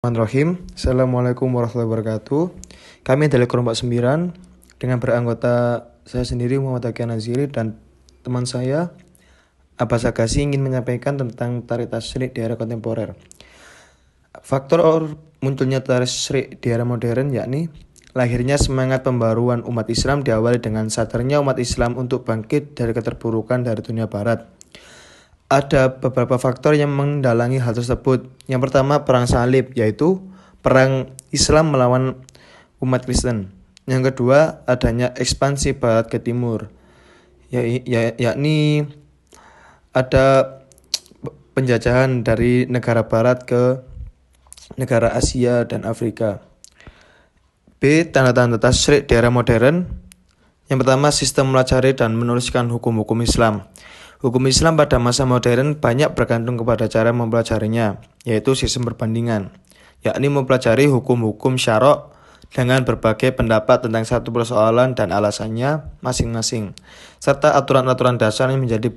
Bismillahirrahmanirrahim. Assalamualaikum warahmatullahi wabarakatuh. Kami adalah kelompok 9 dengan beranggota saya sendiri Muhammad Aki Naziri dan teman saya Abbas Agassi ingin menyampaikan tentang tari tasyrik di era kontemporer. Faktor munculnya tari tasyrik di era modern yakni lahirnya semangat pembaruan umat Islam diawali dengan sadarnya umat Islam untuk bangkit dari keterpurukan dari dunia barat. Ada beberapa faktor yang mendalangi hal tersebut. Yang pertama, perang salib, yaitu perang Islam melawan umat Kristen. Yang kedua, adanya ekspansi barat ke timur, yakni ada penjajahan dari negara barat ke negara Asia dan Afrika. B. Tanda-tanda tasyrik di era modern. Yang pertama, sistem melajari dan menuliskan hukum-hukum Islam. Hukum Islam pada masa modern banyak bergantung kepada cara mempelajarinya, yaitu sistem perbandingan, yakni mempelajari hukum-hukum syarok dengan berbagai pendapat tentang satu persoalan dan alasannya masing-masing, serta aturan-aturan dasar yang menjadi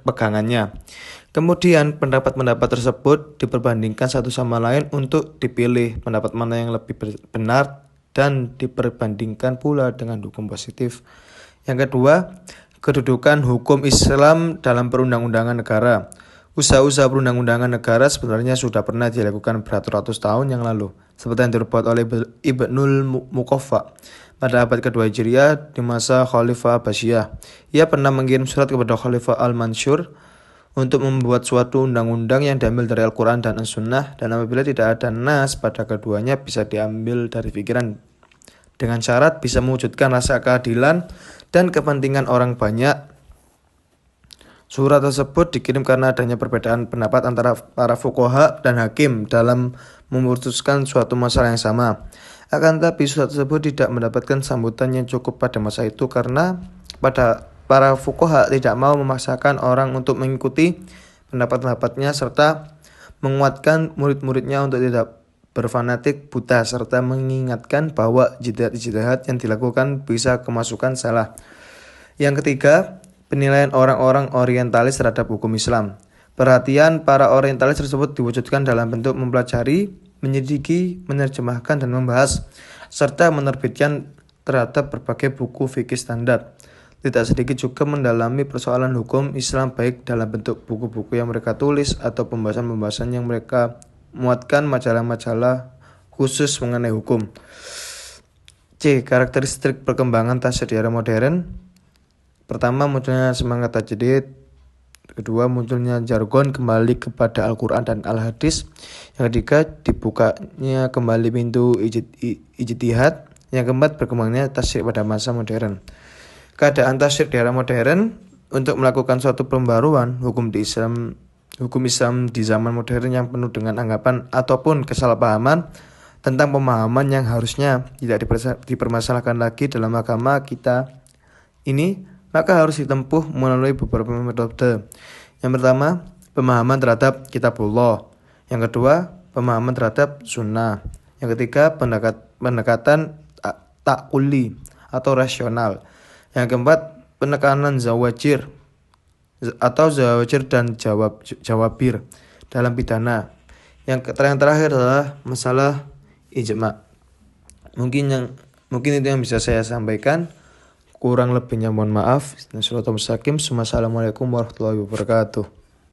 pegangannya. Kemudian pendapat-pendapat tersebut diperbandingkan satu sama lain untuk dipilih pendapat mana yang lebih benar dan diperbandingkan pula dengan hukum positif. Yang kedua, kedudukan hukum Islam dalam perundang-undangan negara. Usaha-usaha perundang-undangan negara sebenarnya sudah pernah dilakukan beratus-ratus tahun yang lalu, seperti yang dibuat oleh Ibnul Muqaffa pada abad kedua Hijriah di masa Khalifah Abbasiyah. Ia pernah mengirim surat kepada Khalifah Al-Mansur untuk membuat suatu undang-undang yang diambil dari Al-Quran dan As-Sunnah, dan apabila tidak ada nas pada keduanya bisa diambil dari pikiran, dengan syarat bisa mewujudkan rasa keadilan dan kepentingan orang banyak. Surat tersebut dikirim karena adanya perbedaan pendapat antara para fuqaha dan hakim dalam memutuskan suatu masalah yang sama. Akan tetapi surat tersebut tidak mendapatkan sambutan yang cukup pada masa itu karena para fuqaha tidak mau memaksakan orang untuk mengikuti pendapat-pendapatnya serta menguatkan murid-muridnya untuk tidak berfanatik buta serta mengingatkan bahwa ijtihad yang dilakukan bisa kemasukan salah. Yang ketiga, penilaian orang-orang orientalis terhadap hukum Islam. Perhatian para orientalis tersebut diwujudkan dalam bentuk mempelajari, menyelidiki, menerjemahkan dan membahas serta menerbitkan terhadap berbagai buku fikih standar. Tidak sedikit juga mendalami persoalan hukum Islam baik dalam bentuk buku-buku yang mereka tulis atau pembahasan-pembahasan yang mereka muatkan majalah-majalah khusus mengenai hukum. C. Karakteristik perkembangan tasyrik di era modern. Pertama, munculnya semangat tajdid. Kedua, munculnya jargon kembali kepada Al-Quran dan Al-Hadis. Yang ketiga, dibukanya kembali pintu ijtihad. Yang keempat, berkembangnya tasyrik pada masa modern. Keadaan tasyrik di era modern untuk melakukan suatu pembaruan hukum Islam di zaman modern yang penuh dengan anggapan ataupun kesalahpahaman tentang pemahaman yang harusnya tidak dipermasalahkan lagi dalam agama kita ini, maka harus ditempuh melalui beberapa metode. Yang pertama, pemahaman terhadap kitabullah. Yang kedua, pemahaman terhadap sunnah. Yang ketiga, pendekatan ta'quli atau rasional. Yang keempat, penekanan zawajir dan jawabir dalam pidana. Yang terakhir adalah masalah ijma. Mungkin itu yang bisa saya sampaikan. Kurang lebihnya mohon maaf. Assalamualaikum warahmatullahi wabarakatuh.